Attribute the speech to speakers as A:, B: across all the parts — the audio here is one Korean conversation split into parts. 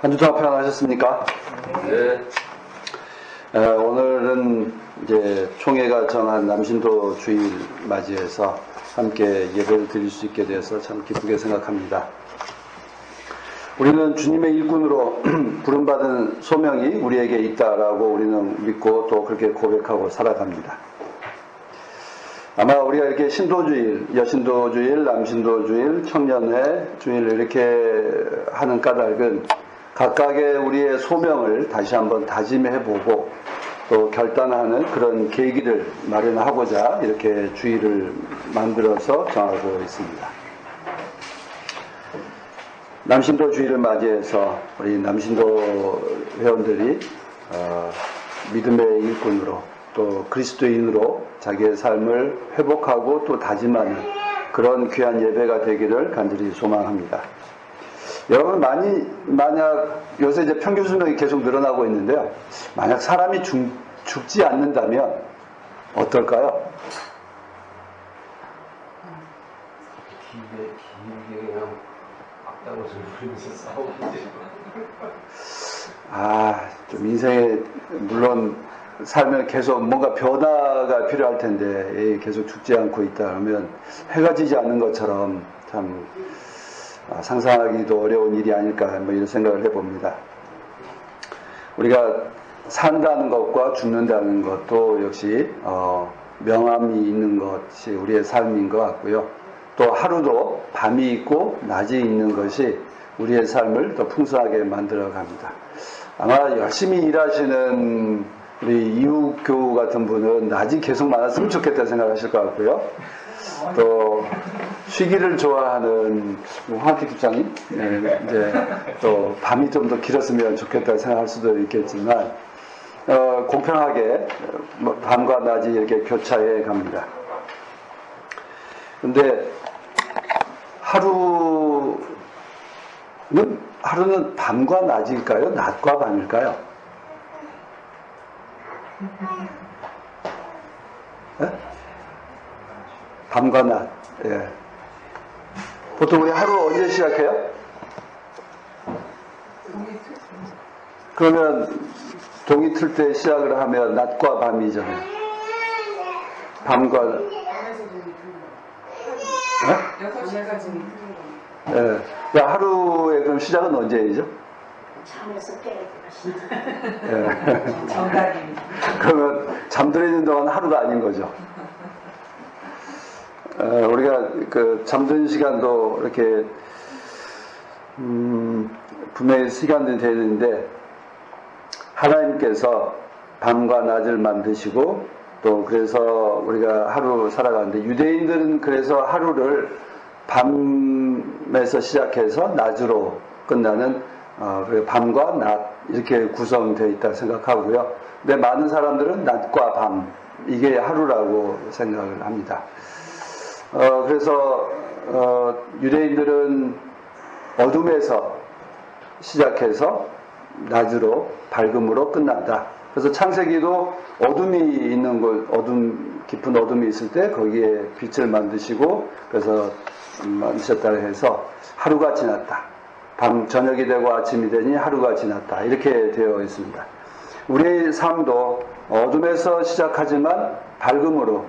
A: 한 주 동안 평안하셨습니까?
B: 네.
A: 오늘은 이제 총회가 정한 남신도 주일 맞이해서 함께 예배를 드릴 수 있게 되어서 참 기쁘게 생각합니다. 우리는 주님의 일꾼으로 부름받은 소명이 우리에게 있다라고 우리는 믿고 또 그렇게 고백하고 살아갑니다. 아마 우리가 이렇게 신도주일, 여신도주일, 남신도주일, 청년회 주일 이렇게 하는 까닭은 각각의 우리의 소명을 다시 한번 다짐해보고 또 결단하는 그런 계기를 마련하고자 이렇게 주일을 만들어서 정하고 있습니다. 남신도 주일을 맞이해서 우리 남신도 회원들이 믿음의 일꾼으로 또 그리스도인으로 자기의 삶을 회복하고 또 다짐하는 그런 귀한 예배가 되기를 간절히 소망합니다. 여러분 만약 요새 이제 평균 수명이 계속 늘어나고 있는데요. 만약 사람이 죽지 않는다면 어떨까요?
B: 길게 그냥 악당을 부리면서 싸우고
A: 좀 인생에 물론 살면 계속 뭔가 변화가 필요할 텐데 계속 죽지 않고 있다 그러면 해가 지지 않는 것처럼 참 상상하기도 어려운 일이 아닐까 이런 생각을 해봅니다. 우리가 산다는 것과 죽는다는 것도 역시 명암이 있는 것이 우리의 삶인 것 같고요. 또 하루도 밤이 있고 낮이 있는 것이 우리의 삶을 더 풍성하게 만들어 갑니다. 아마 열심히 일하시는 우리 이웃교우 같은 분은 낮이 계속 많았으면 좋겠다 생각하실 것 같고요. 또 쉬기를 좋아하는 황학기 집장님, 이제 또 밤이 좀 더 길었으면 좋겠다 생각할 수도 있겠지만 공평하게 밤과 낮이 이렇게 교차해 갑니다. 근데 하루는 밤과 낮일까요? 낮과 밤일까요? 네? 밤과 낮. 예. 보통 우리 하루 언제 시작해요? 그러면 동이 틀 때 시작을 하면 낮과 밤이잖아요. 밤과 네?
C: 6시까지.
A: 예. 하루의 그럼 시작은 언제이죠?
C: 잠에서 깨고
A: 예.
C: 정답입니다.
A: 그러면 잠들어 있는 동안 하루가 아닌 거죠. 우리가 그 잠드는 시간도 이렇게 분명히 시간이 되는데 하나님께서 밤과 낮을 만드시고 또 그래서 우리가 하루 살아가는데 유대인들은 그래서 하루를 밤에서 시작해서 낮으로 끝나는 밤과 낮 이렇게 구성되어 있다 생각하고요. 근데 많은 사람들은 낮과 밤 이게 하루라고 생각을 합니다. 그래서 유대인들은 어둠에서 시작해서 낮으로 밝음으로 끝난다. 그래서 창세기도 어둠이 있는 곳, 깊은 어둠이 있을 때 거기에 빛을 만드시고 그래서 만드셨다 해서 하루가 지났다. 저녁이 되고 아침이 되니 하루가 지났다. 이렇게 되어 있습니다. 우리의 삶도 어둠에서 시작하지만 밝음으로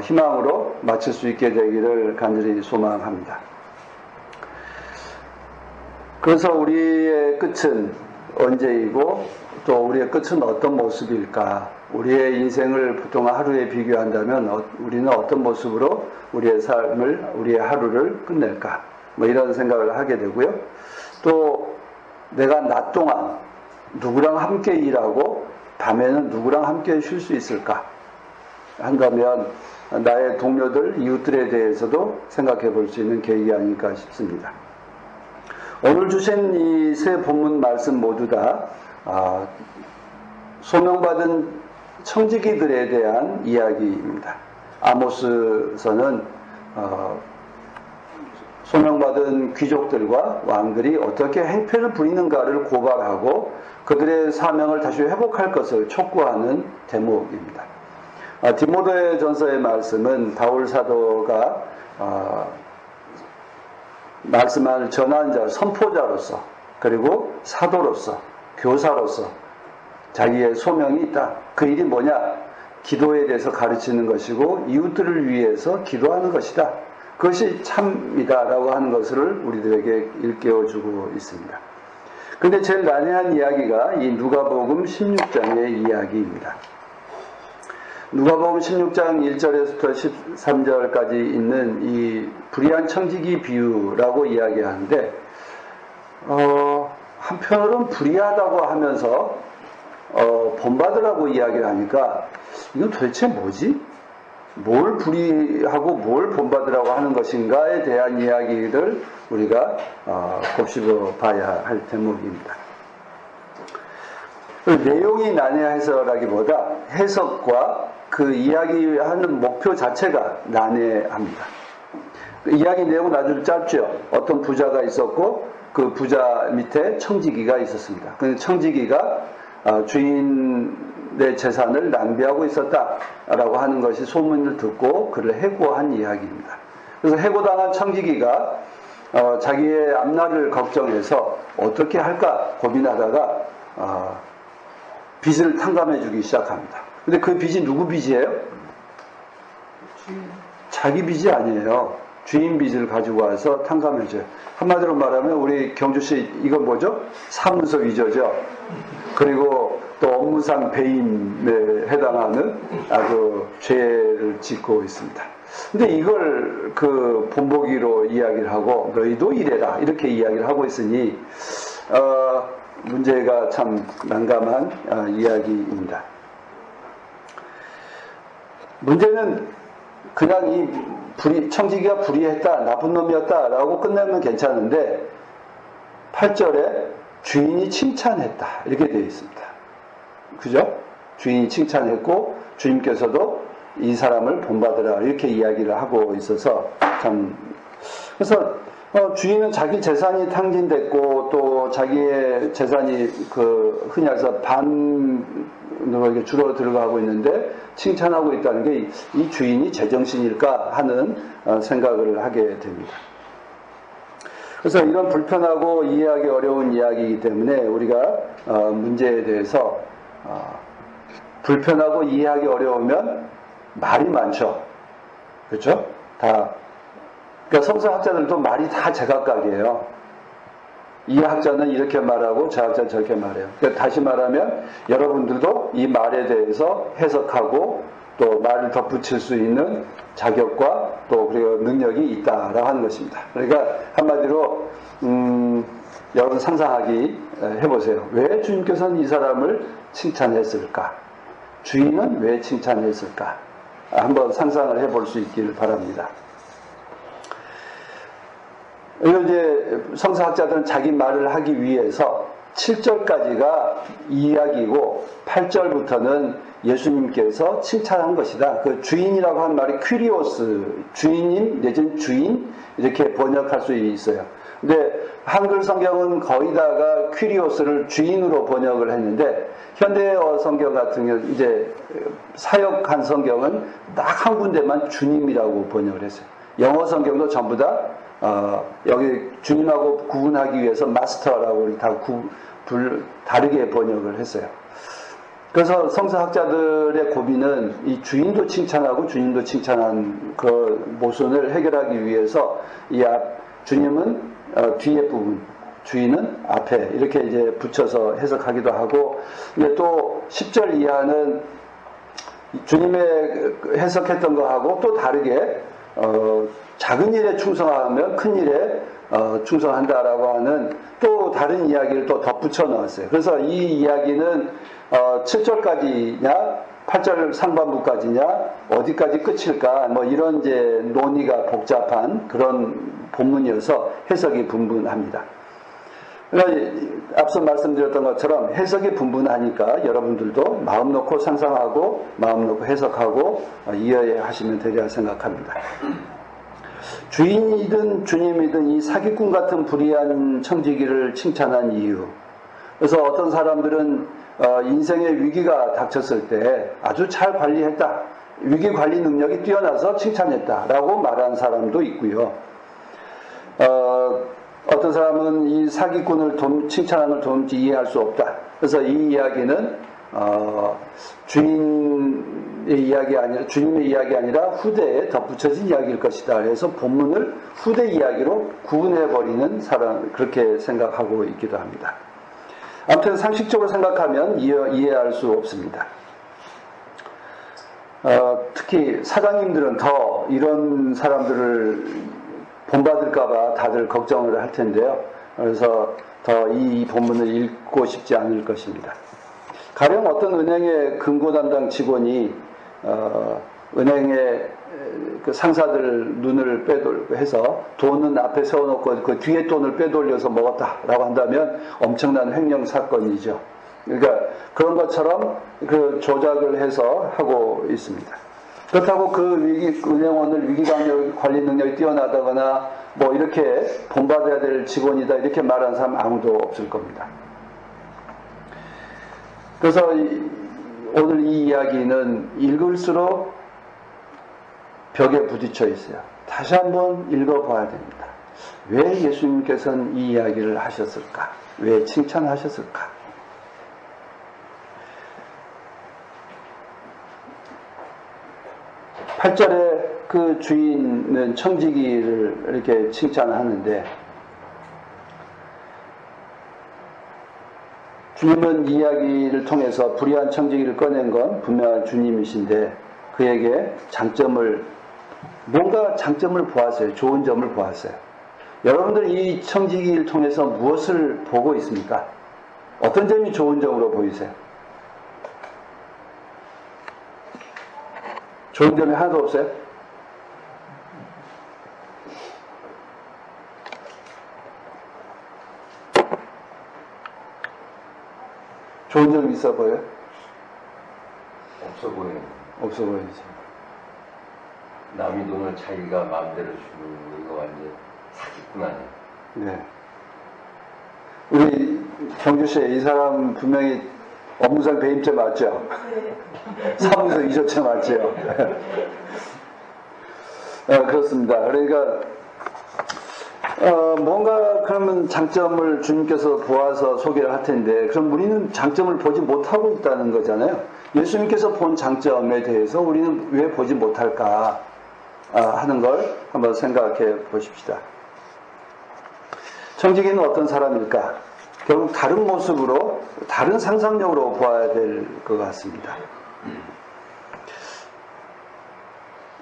A: 희망으로 마칠 수 있게 되기를 간절히 소망합니다. 그래서 우리의 끝은 언제이고 또 우리의 끝은 어떤 모습일까? 우리의 인생을 보통 하루에 비교한다면 우리는 어떤 모습으로 우리의 삶을, 우리의 하루를 끝낼까? 이런 생각을 하게 되고요. 또 내가 낮 동안 누구랑 함께 일하고 밤에는 누구랑 함께 쉴 수 있을까? 한다면 나의 동료들, 이웃들에 대해서도 생각해 볼 수 있는 계획이 아닐까 싶습니다. 오늘 주신 이 세 본문 말씀 모두 다 소명받은 청지기들에 대한 이야기입니다. 아모스서는 소명받은 귀족들과 왕들이 어떻게 행패를 부리는가를 고발하고 그들의 사명을 다시 회복할 것을 촉구하는 대목입니다. 디모데 전서의 말씀은 바울 사도가 말씀을 전하는 자, 선포자로서 그리고 사도로서, 교사로서 자기의 소명이 있다. 그 일이 뭐냐? 기도에 대해서 가르치는 것이고 이웃들을 위해서 기도하는 것이다. 그것이 참이다라고 하는 것을 우리들에게 일깨워주고 있습니다. 근데 제일 난해한 이야기가 이 누가복음 16장의 이야기입니다. 누가복음 16장 1절에서부터 13절까지 있는 이 불의한 청지기 비유라고 이야기하는데 한편으로는 불의하다고 하면서 본받으라고 이야기를 하니까 이건 도대체 뭐지? 뭘 불의하고 뭘 본받으라고 하는 것인가에 대한 이야기를 우리가 곱씹어 봐야 할 대목입니다. 내용이 난해해서라기보다 해석과 그 이야기하는 목표 자체가 난해합니다. 이야기 내용은 아주 짧죠. 어떤 부자가 있었고 그 부자 밑에 청지기가 있었습니다. 그 청지기가 주인의 재산을 낭비하고 있었다라고 하는 것이 소문을 듣고 그를 해고한 이야기입니다. 그래서 해고당한 청지기가 자기의 앞날을 걱정해서 어떻게 할까 고민하다가 빚을 탕감해 주기 시작합니다. 근데 그 빚이 누구 빚이에요? 자기 빚이 아니에요. 주인 빚을 가지고 와서 탕감해 줘요. 한마디로 말하면 우리 경주시 이건 뭐죠? 사문서 위조죠. 그리고 또 업무상 배임에 해당하는 아주 죄를 짓고 있습니다. 근데 이걸 그 본보기로 이야기를 하고 너희도 이래라 이렇게 이야기를 하고 있으니 문제가 참 난감한 이야기입니다. 문제는 그냥 이 청지기가 불의했다, 나쁜 놈이었다라고 끝내면 괜찮은데 8절에 주인이 칭찬했다 이렇게 되어 있습니다. 그죠? 주인이 칭찬했고 주님께서도 이 사람을 본받으라 이렇게 이야기를 하고 있어서 참 그래서 주인은 자기 재산이 탕진됐고 또 자기의 재산이 그 흔히 해서 반으로 이렇게 줄어들어가고 있는데 칭찬하고 있다는 게 이 주인이 제정신일까 하는 생각을 하게 됩니다. 그래서 이런 불편하고 이해하기 어려운 이야기이기 때문에 우리가 문제에 대해서 불편하고 이해하기 어려우면 말이 많죠. 그렇죠? 그러니까 성서학자들도 말이 다 제각각이에요. 이 학자는 이렇게 말하고 저 학자는 저렇게 말해요. 그러니까 다시 말하면 여러분들도 이 말에 대해서 해석하고 또 말을 덧붙일 수 있는 자격과 또 그리고 능력이 있다라고 하는 것입니다. 그러니까 한마디로 여러분 상상하기 해보세요. 왜 주님께서는 이 사람을 칭찬했을까? 주인은 왜 칭찬했을까? 한번 상상을 해볼 수 있기를 바랍니다. 이걸 이제 성서학자들은 자기 말을 하기 위해서 7절까지가 이야기고 8절부터는 예수님께서 칭찬한 것이다. 그 주인이라고 하는 말이 퀴리오스, 주인님 내지는 주인 이렇게 번역할 수 있어요. 근데 한글 성경은 거의 다가 퀴리오스를 주인으로 번역을 했는데 현대어 성경 같은 경우 이제 사역한 성경은 딱 한 군데만 주님이라고 번역을 했어요. 영어 성경도 전부 다 여기 주님하고 구분하기 위해서 마스터라고 다 다르게 번역을 했어요. 그래서 성서학자들의 고민은 이 주인도 칭찬하고 주님도 칭찬한 그 모순을 해결하기 위해서 주님은 뒤에 부분, 주인은 앞에 이렇게 이제 붙여서 해석하기도 하고, 근데 또 10절 이하는 주님의 해석했던 거하고 또 다르게 작은 일에 충성하면 큰 일에 충성한다라고 하는 또 다른 이야기를 또 덧붙여 넣었어요. 그래서 이 이야기는 7절까지냐 8절 상반부까지냐 어디까지 끝일까 뭐 이런 이제 논의가 복잡한 그런 본문이어서 해석이 분분합니다. 그러니까 앞서 말씀드렸던 것처럼 해석이 분분하니까 여러분들도 마음 놓고 상상하고 마음 놓고 해석하고 이해하시면 되리라 생각합니다. 주인이든 주님이든 이 사기꾼 같은 불의한 청지기를 칭찬한 이유. 그래서 어떤 사람들은 인생의 위기가 닥쳤을 때 아주 잘 관리했다. 위기 관리 능력이 뛰어나서 칭찬했다라고 말하는 사람도 있고요. 어떤 사람은 이 사기꾼을 칭찬하는 걸 도무지 이해할 수 없다. 그래서 이 이야기는 주님의 이야기 아니라 후대에 덧붙여진 이야기일 것이다. 그래서 본문을 후대 이야기로 구분해버리는 사람, 그렇게 생각하고 있기도 합니다. 아무튼 상식적으로 생각하면 이해할 수 없습니다. 특히 사장님들은 더 이런 사람들을 본받을까봐 다들 걱정을 할 텐데요. 그래서 더 이 본문을 읽고 싶지 않을 것입니다. 가령 어떤 은행의 금고 담당 직원이 은행의 그 상사들 눈을 해서 돈은 앞에 세워놓고 그 뒤에 돈을 빼돌려서 먹었다라고 한다면 엄청난 횡령 사건이죠. 그러니까 그런 것처럼 그 조작을 해서 하고 있습니다. 그렇다고 그 은행원을 위기관리 관리 능력이 뛰어나다거나 뭐 이렇게 본받아야 될 직원이다 이렇게 말하는 사람 아무도 없을 겁니다. 그래서 오늘 이 이야기는 읽을수록 벽에 부딪혀 있어요. 다시 한번 읽어봐야 됩니다. 왜 예수님께서는 이 이야기를 하셨을까? 왜 칭찬하셨을까? 8절에 그 주인은 청지기를 이렇게 칭찬하는데 주님은 이야기를 통해서 불의한 청지기를 꺼낸 건 분명한 주님이신데 그에게 뭔가 장점을 보았어요. 좋은 점을 보았어요. 여러분들 이 청지기를 통해서 무엇을 보고 있습니까? 어떤 점이 좋은 점으로 보이세요? 좋은 점이 하나도 없어요? 좋은 점이 있어 보여요?
B: 없어 보여요.
A: 없어 보이죠.
B: 남이 돈을 자기가 마음대로 주는 이거 완전 사기꾼 아니에요.
A: 네. 우리 경주씨, 이 사람 분명히 업무상 배임죄 맞죠? 사무소 위조죄 맞죠? 그렇습니다. 그러니까 뭔가 그러면 장점을 주님께서 보아서 소개를 할 텐데 그럼 우리는 장점을 보지 못하고 있다는 거잖아요. 예수님께서 본 장점에 대해서 우리는 왜 보지 못할까 하는 걸 한번 생각해 보십시다. 청지기는 어떤 사람일까? 결국 다른 모습으로, 다른 상상력으로 보아야 될 것 같습니다.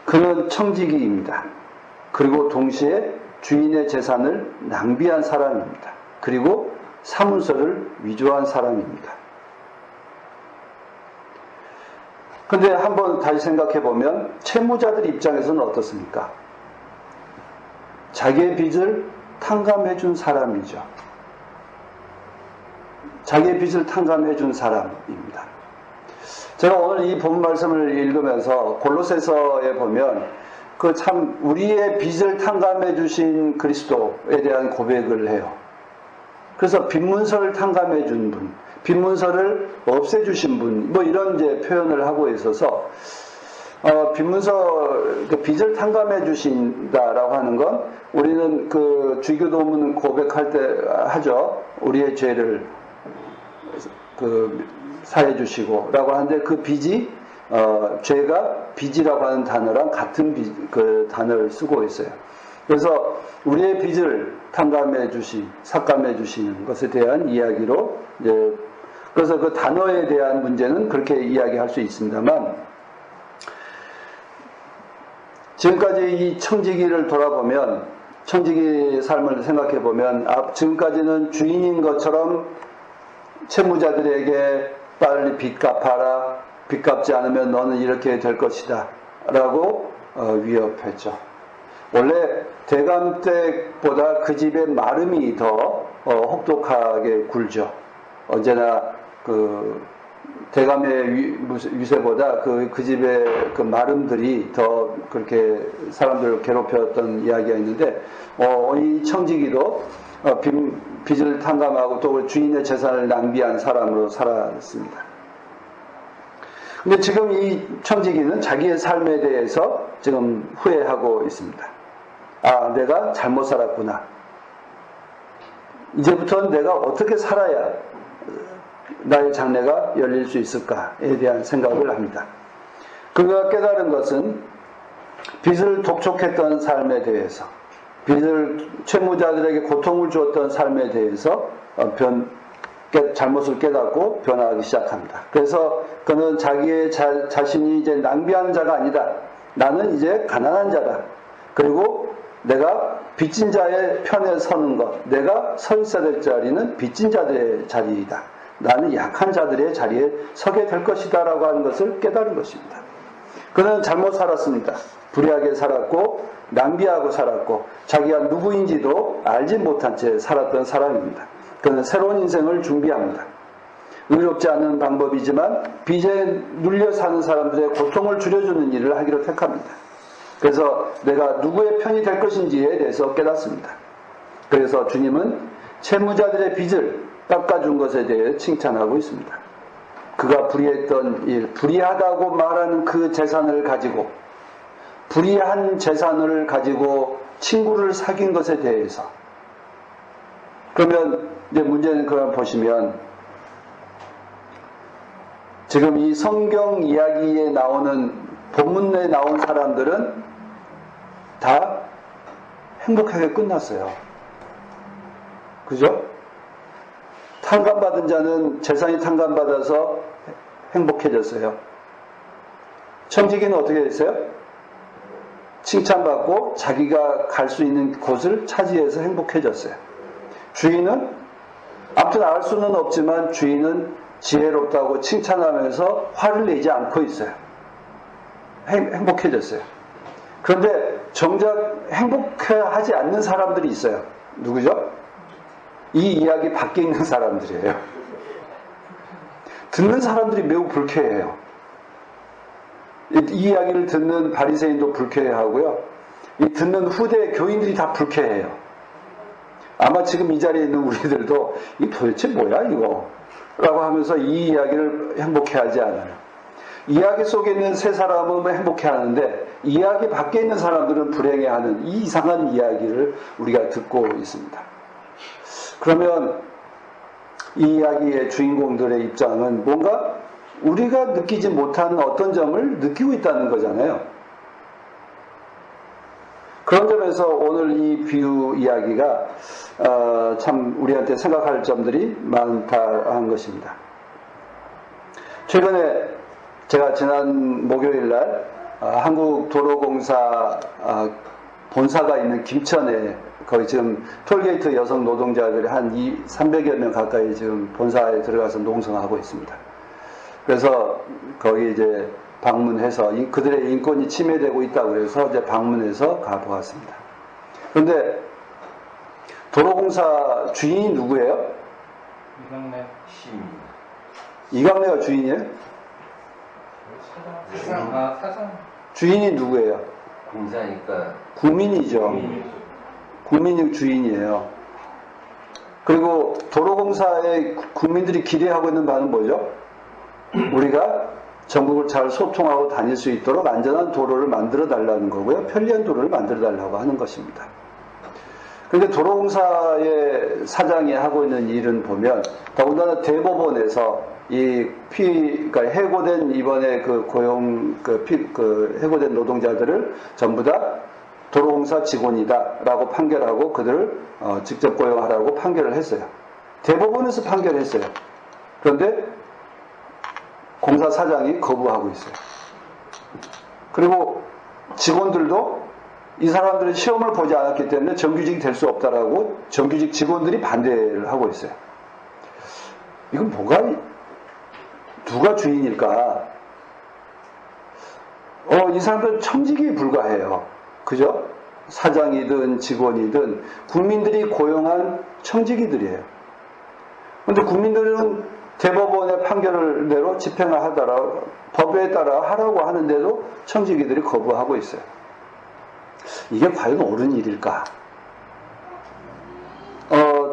A: 그는 청지기입니다. 그리고 동시에 주인의 재산을 낭비한 사람입니다. 그리고 사문서를 위조한 사람입니다. 근데 한번 다시 생각해 보면 채무자들 입장에서는 어떻습니까? 자기의 빚을 탕감해 준 사람이죠. 자기의 빚을 탕감해 준 사람입니다. 제가 오늘 이 본 말씀을 읽으면서 골로새서에 보면 그 참 우리의 빚을 탕감해 주신 그리스도에 대한 고백을 해요. 그래서 빚문서를 탕감해 준 분, 빚문서를 없애 주신 분, 뭐 이런 이제 표현을 하고 있어서 빚문서 빚을 탕감해 주신다라고 하는 건 우리는 그 주기도문 고백할 때 하죠. 우리의 죄를 사해 주시고라고 하는데 그 빚이 죄가 빚이라고 하는 단어랑 같은 그 단어를 쓰고 있어요. 그래서 우리의 빚을 탕감해 삭감해 주시는 것에 대한 이야기로 이제 그래서 그 단어에 대한 문제는 그렇게 이야기할 수 있습니다만 지금까지 이 청지기를 돌아보면 청지기 삶을 생각해 보면 지금까지는 주인인 것처럼 채무자들에게 빨리 빚 갚아라. 빚 갚지 않으면 너는 이렇게 될 것이다. 라고 위협했죠. 원래 대감 때보다 그 집의 마름이 더 혹독하게 굴죠. 언제나 그 대감의 위세보다 그 집의 그 마름들이 더 그렇게 사람들을 괴롭혔던 이야기가 있는데 이 청지기도 빚을 탕감하고 또 주인의 재산을 낭비한 사람으로 살았습니다. 근데 지금 이 청지기는 자기의 삶에 대해서 지금 후회하고 있습니다. 내가 잘못 살았구나. 이제부터는 내가 어떻게 살아야 나의 장래가 열릴 수 있을까에 대한 생각을 합니다. 그가 깨달은 것은 빚을 독촉했던 삶에 대해서, 빚을 채무자들에게 고통을 주었던 삶에 대해서 잘못을 깨닫고 변화하기 시작합니다. 그래서 그는 자기의 자신이 이제 낭비하는 자가 아니다. 나는 이제 가난한 자다. 그리고 내가 빚진 자의 편에 서는 것, 내가 서 있어야 될 자리는 빚진 자들의 자리이다. 나는 약한 자들의 자리에 서게 될 것이다 라고 하는 것을 깨달은 것입니다. 그는 잘못 살았습니다. 불의하게 살았고 낭비하고 살았고 자기가 누구인지도 알지 못한 채 살았던 사람입니다. 그는 새로운 인생을 준비합니다. 의롭지 않은 방법이지만 빚에 눌려 사는 사람들의 고통을 줄여주는 일을 하기로 택합니다. 그래서 내가 누구의 편이 될 것인지에 대해서 깨닫습니다. 그래서 주님은 채무자들의 빚을 깎아준 것에 대해 칭찬하고 있습니다. 그가 불의했던 일, 불의하다고 말하는 그 재산을 가지고, 불의한 재산을 가지고 친구를 사귄 것에 대해서. 그러면 이제 문제는 그걸 보시면 지금 이 성경 이야기에 나오는 본문에 나온 사람들은 다 행복하게 끝났어요. 그죠? 탕감받은 자는 재산이 탕감받아서 행복해졌어요. 청지기는 어떻게 됐어요? 칭찬받고 자기가 갈 수 있는 곳을 차지해서 행복해졌어요. 주인은 아무튼 알 수는 없지만 주인은 지혜롭다고 칭찬하면서 화를 내지 않고 있어요. 행복해졌어요. 그런데 정작 행복해하지 않는 사람들이 있어요. 누구죠? 이 이야기 밖에 있는 사람들이에요. 듣는 사람들이 매우 불쾌해요. 이 이야기를 듣는 바리새인도 불쾌해하고요. 이 듣는 후대 교인들이 다 불쾌해요. 아마 지금 이 자리에 있는 우리들도 이 도대체 뭐야 이거? 라고 하면서 이 이야기를 행복해하지 않아요. 이야기 속에 있는 세 사람은 행복해하는데 이야기 밖에 있는 사람들은 불행해하는 이 이상한 이야기를 우리가 듣고 있습니다. 그러면 이 이야기의 주인공들의 입장은 뭔가 우리가 느끼지 못하는 어떤 점을 느끼고 있다는 거잖아요. 그런 점에서 오늘 이 비유 이야기가 참 우리한테 생각할 점들이 많다는 것입니다. 최근에 제가 지난 목요일날 한국도로공사 본사가 있는 김천에 거기 지금 톨게이트 여성 노동자들이 한 300여 명 가까이 지금 본사에 들어가서 농성하고 있습니다. 그래서 거기 이제 방문해서 그들의 인권이 침해되고 있다고 그래서 이제 방문해서 가보았습니다. 그런데 도로공사 주인이 누구예요?
D: 이강래
B: 시민.
A: 이강래가 주인이에요?
D: 사장.
A: 주인이 누구예요?
B: 공사니까
A: 국민이죠. 국민이 주인이에요. 그리고 도로공사의 국민들이 기대하고 있는 바는 뭐죠? 우리가 전국을 잘 소통하고 다닐 수 있도록 안전한 도로를 만들어 달라는 거고요. 편리한 도로를 만들어 달라고 하는 것입니다. 그런데 도로공사의 사장이 하고 있는 일은 보면 더군다나 대법원에서 그러니까 해고된 이번에 해고된 노동자들을 전부 다 도로공사 직원이다라고 판결하고 그들을 직접 고용하라고 판결을 했어요. 대법원에서 판결했어요. 그런데 공사 사장이 거부하고 있어요. 그리고 직원들도 이 사람들은 시험을 보지 않았기 때문에 정규직이 될 수 없다라고 정규직 직원들이 반대를 하고 있어요. 이건 누가 주인일까? 이 사람들은 청직이 불과해요. 그죠? 사장이든 직원이든 국민들이 고용한 청지기들이에요. 그런데 국민들은 대법원의 판결대로 집행을 하더라도 법에 따라 하라고 하는데도 청지기들이 거부하고 있어요. 이게 과연 옳은 일일까?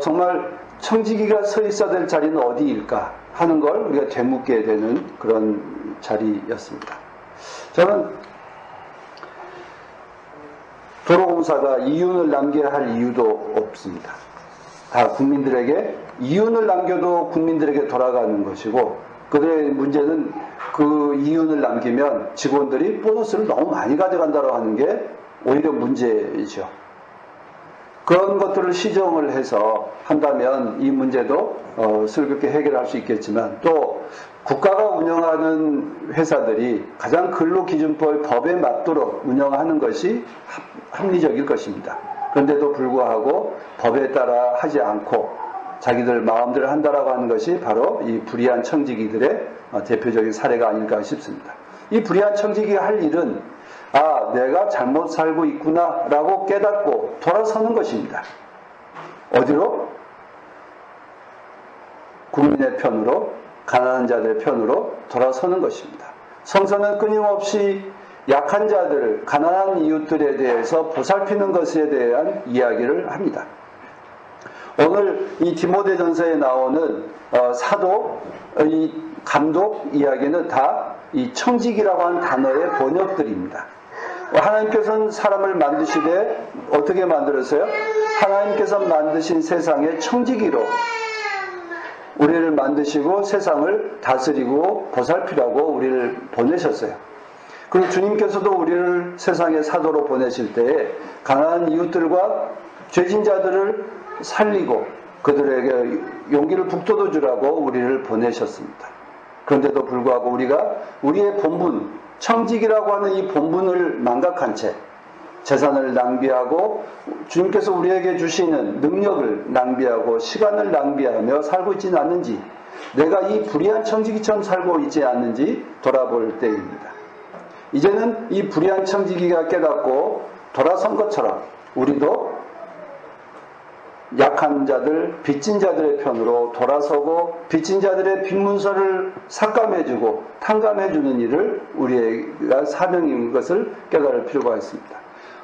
A: 정말 청지기가 서 있어야 될 자리는 어디일까 하는 걸 우리가 되묻게 되는 그런 자리였습니다. 저는 도로공사가 이윤을 남겨야 할 이유도 없습니다. 다 국민들에게 이윤을 남겨도 국민들에게 돌아가는 것이고, 그들의 문제는 그 이윤을 남기면 직원들이 보너스를 너무 많이 가져간다고 하는 게 오히려 문제이죠. 그런 것들을 시정을 해서 한다면 이 문제도 슬기롭게 해결할 수 있겠지만, 또 국가가 운영하는 회사들이 가장 근로기준법 법에 맞도록 운영하는 것이 합리적일 것입니다. 그런데도 불구하고 법에 따라 하지 않고 자기들 마음대로 한다라고 하는 것이 바로 이 불의한 청지기들의 대표적인 사례가 아닐까 싶습니다. 이 불의한 청지기가 할 일은 내가 잘못 살고 있구나 라고 깨닫고 돌아서는 것입니다. 어디로? 국민의 편으로, 가난한 자들의 편으로 돌아서는 것입니다. 성서는 끊임없이 약한 자들, 가난한 이웃들에 대해서 보살피는 것에 대한 이야기를 합니다. 오늘 이 디모데전서에 나오는 사도, 이 감독 이야기는 다 이 청지기라고 하는 단어의 번역들입니다. 하나님께서는 사람을 만드시되 어떻게 만들었어요? 하나님께서 만드신 세상의 청지기로 우리를 만드시고 세상을 다스리고 보살피라고 우리를 보내셨어요. 그리고 주님께서도 우리를 세상의 사도로 보내실 때에 가난한 이웃들과 죄진 자들을 살리고 그들에게 용기를 북돋워 주라고 우리를 보내셨습니다. 그런데도 불구하고 우리가 우리의 본분, 청지기라고 하는 이 본분을 망각한 채 재산을 낭비하고 주님께서 우리에게 주시는 능력을 낭비하고 시간을 낭비하며 살고 있지는 않는지, 내가 이 불의한 청지기처럼 살고 있지 않는지 돌아볼 때입니다. 이제는 이 불의한 청지기가 깨닫고 돌아선 것처럼 우리도 약한 자들, 빚진 자들의 편으로 돌아서고 빚진 자들의 빚문서를 삭감해주고 탕감해주는 일을 우리가 사명인 것을 깨달을 필요가 있습니다.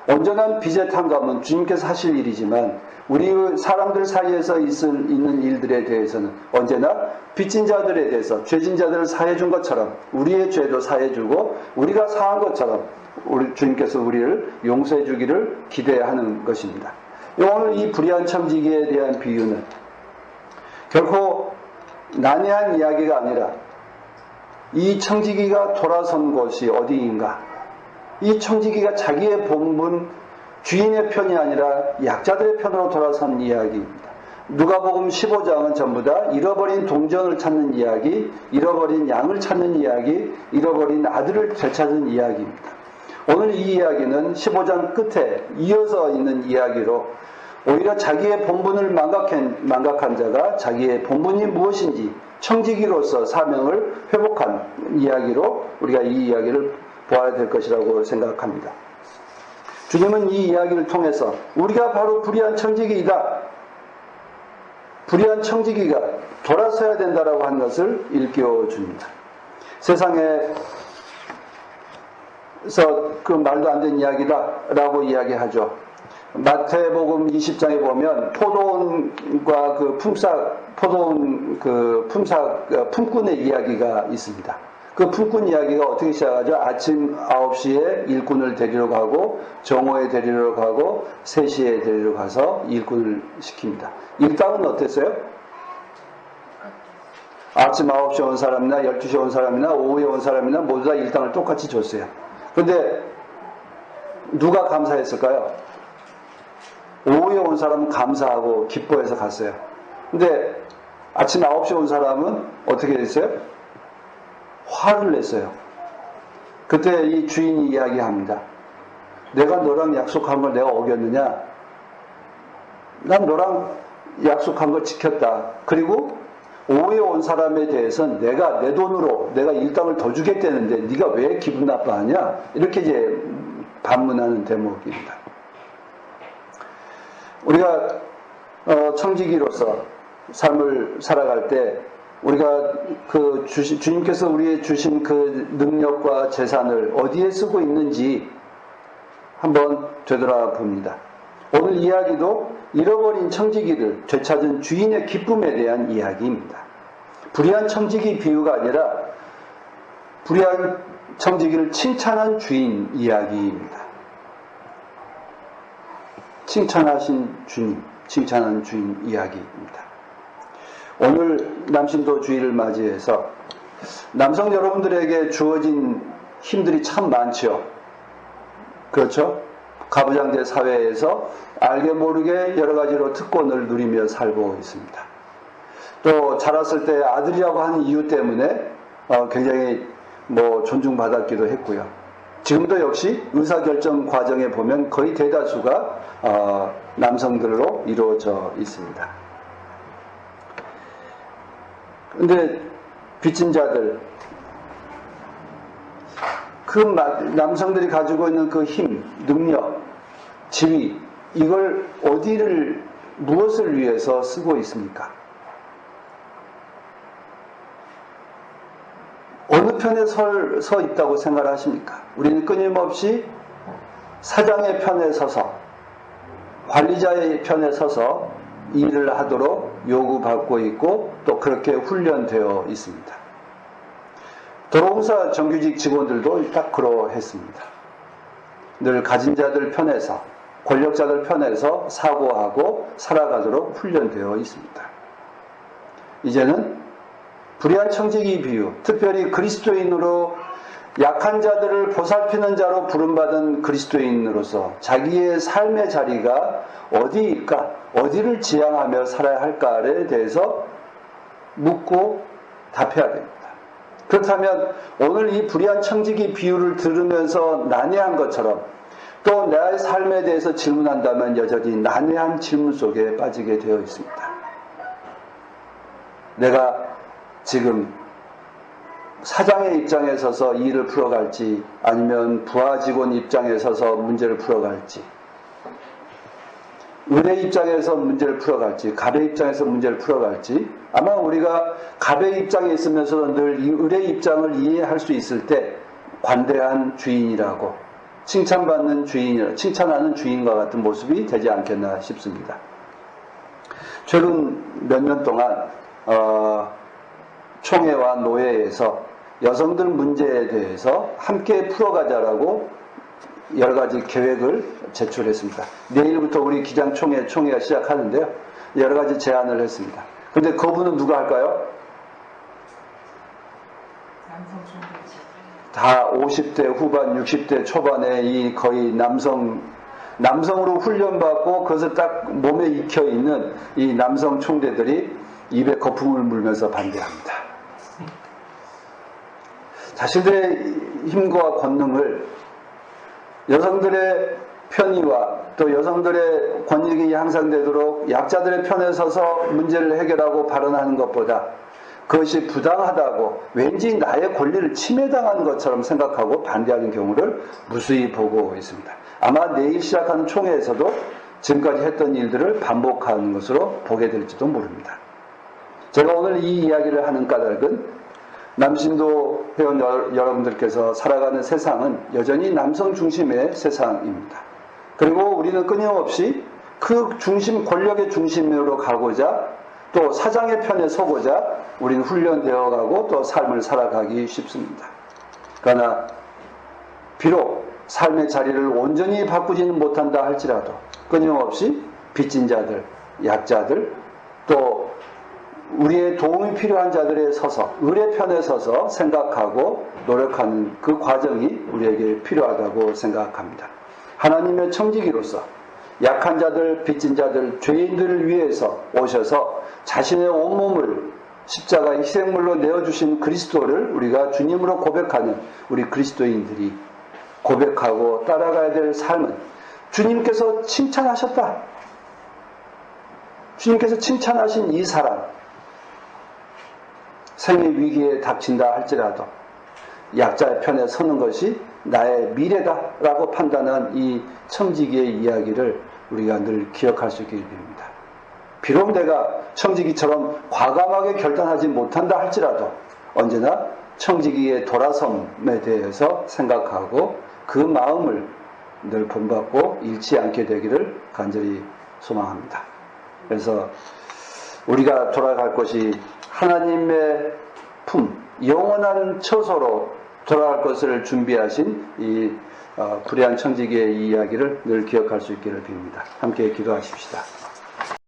A: 온전한 빚의 탕감은 주님께서 하실 일이지만 우리 사람들 사이에서 있는 일들에 대해서는 언제나 빚진 자들에 대해서 죄진 자들을 사해준 것처럼 우리의 죄도 사해주고 우리가 사한 것처럼 주님께서 우리를 용서해 주기를 기대하는 것입니다. 오늘 이 불의한 청지기에 대한 비유는 결코 난해한 이야기가 아니라 이 청지기가 돌아선 곳이 어디인가, 이 청지기가 자기의 본분 주인의 편이 아니라 약자들의 편으로 돌아선 이야기입니다. 누가복음 15장은 전부 다 잃어버린 동전을 찾는 이야기, 잃어버린 양을 찾는 이야기, 잃어버린 아들을 되찾은 이야기입니다. 오늘 이 이야기는 15장 끝에 이어서 있는 이야기로 오히려 자기의 본분을 망각한 자가 자기의 본분이 무엇인지 청지기로서 사명을 회복한 이야기로 우리가 이 이야기를 보아야 될 것이라고 생각합니다. 주님은 이 이야기를 통해서 우리가 바로 불의한 청지기이다, 불의한 청지기가 돌아서야 된다라고 하는 것을 일깨워 줍니다. 세상에서 그 말도 안 되는 이야기다라고 이야기하죠. 마태복음 20장에 보면 포도원과 그 품꾼의 이야기가 있습니다. 그 품꾼 이야기가 어떻게 시작하죠? 아침 9시에 일꾼을 데리러 가고 정오에 데리러 가고 3시에 데리러 가서 일꾼을 시킵니다. 일당은 어땠어요? 아침 9시에 온 사람이나 12시에 온 사람이나 오후에 온 사람이나 모두 다 일당을 똑같이 줬어요. 그런데 누가 감사했을까요? 오후에 온 사람은 감사하고 기뻐해서 갔어요. 근데 아침 9시에 온 사람은 어떻게 됐어요? 화를 냈어요. 그때 이 주인이 이야기합니다. 내가 너랑 약속한 걸 내가 어겼느냐? 난 너랑 약속한 걸 지켰다. 그리고 오후에 온 사람에 대해서는 내가 내 돈으로 내가 일당을 더 주겠다는데 네가 왜 기분 나빠하냐? 이렇게 이제 반문하는 대목입니다. 우리가 청지기로서 삶을 살아갈 때 우리가 주님께서 우리에게 주신 그 능력과 재산을 어디에 쓰고 있는지 한번 되돌아봅니다. 오늘 이야기도 잃어버린 청지기를 되찾은 주인의 기쁨에 대한 이야기입니다. 불의한 청지기 비유가 아니라 불의한 청지기를 칭찬한 주인 이야기입니다. 칭찬하신 주님. 칭찬하는 주인 이야기입니다. 오늘 남신도 주일을 맞이해서 남성 여러분들에게 주어진 힘들이 참 많죠. 그렇죠? 가부장제 사회에서 알게 모르게 여러 가지로 특권을 누리며 살고 있습니다. 또 자랐을 때 아들이라고 하는 이유 때문에 굉장히 존중받았기도 했고요. 지금도 역시 의사결정 과정에 보면 거의 대다수가 남성들로 이루어져 있습니다. 근데 빚진 자들, 그 남성들이 가지고 있는 그 힘, 능력, 지위, 이걸 무엇을 위해서 쓰고 있습니까? 어느 편에 서 있다고 생각하십니까? 우리는 끊임없이 사장의 편에 서서, 관리자의 편에 서서 일을 하도록 요구받고 있고 또 그렇게 훈련되어 있습니다. 도로공사 정규직 직원들도 딱 그러했습니다. 늘 가진 자들 편에서, 권력자들 편에서 사고하고 살아가도록 훈련되어 있습니다. 이제는 불의한 청지기 비유, 특별히 그리스도인으로 약한 자들을 보살피는 자로 부름받은 그리스도인으로서 자기의 삶의 자리가 어디일까, 어디를 지향하며 살아야 할까에 대해서 묻고 답해야 됩니다. 그렇다면 오늘 이 불의한 청지기 비유를 들으면서 난해한 것처럼 또 나의 삶에 대해서 질문한다면 여전히 난해한 질문 속에 빠지게 되어 있습니다. 내가 지금 사장의 입장에 서서 일을 풀어갈지 아니면 부하 직원 입장에 서서 문제를 풀어갈지, 의뢰 입장에서 문제를 풀어갈지, 갑의 입장에서 문제를 풀어갈지, 아마 우리가 갑의 입장에 있으면서도 늘 이 의뢰 입장을 이해할 수 있을 때 관대한 주인이라고, 칭찬받는 주인이라, 칭찬하는 주인과 같은 모습이 되지 않겠나 싶습니다. 최근 몇 년 동안 총회와 노회에서 여성들 문제에 대해서 함께 풀어가자라고 여러 가지 계획을 제출했습니다. 내일부터 우리 기장총회가 시작하는데요. 여러 가지 제안을 했습니다. 그런데 그분은 누가 할까요? 다 50대 후반, 60대 초반에 이 거의 남성으로 훈련받고 그것을 딱 몸에 익혀있는 이 남성 총대들이 입에 거품을 물면서 반대합니다. 자신들의 힘과 권능을 여성들의 편의와 또 여성들의 권익이 향상되도록 약자들의 편에 서서 문제를 해결하고 발언하는 것보다 그것이 부당하다고 왠지 나의 권리를 침해당하는 것처럼 생각하고 반대하는 경우를 무수히 보고 있습니다. 아마 내일 시작하는 총회에서도 지금까지 했던 일들을 반복하는 것으로 보게 될지도 모릅니다. 제가 오늘 이 이야기를 하는 까닭은 남신도 회원 여러분들께서 살아가는 세상은 여전히 남성 중심의 세상입니다. 그리고 우리는 끊임없이 그 중심, 권력의 중심으로 가고자 또 사장의 편에 서고자 우리는 훈련되어 가고 또 삶을 살아가기 쉽습니다. 그러나 비록 삶의 자리를 온전히 바꾸지는 못한다 할지라도 끊임없이 빚진 자들, 약자들, 또 우리의 도움이 필요한 자들에 서서, 의뢰 편에 서서 생각하고 노력하는 그 과정이 우리에게 필요하다고 생각합니다. 하나님의 청지기로서 약한 자들, 빚진 자들, 죄인들을 위해서 오셔서 자신의 온몸을 십자가의 희생물로 내어주신 그리스도를 우리가 주님으로 고백하는 우리 그리스도인들이 고백하고 따라가야 될 삶은 주님께서 칭찬하셨다. 주님께서 칭찬하신 이 사람, 생의 위기에 닥친다 할지라도 약자의 편에 서는 것이 나의 미래다라고 판단한 이 청지기의 이야기를 우리가 늘 기억할 수 있기를 빕니다. 비록 내가 청지기처럼 과감하게 결단하지 못한다 할지라도 언제나 청지기의 돌아섬에 대해서 생각하고 그 마음을 늘 본받고 잃지 않게 되기를 간절히 소망합니다. 그래서 우리가 돌아갈 곳이 하나님의 품, 영원한 처소로 돌아갈 것을 준비하신 이 불의한 청지기의 이야기를 늘 기억할 수 있기를 빕니다. 함께 기도하십시다.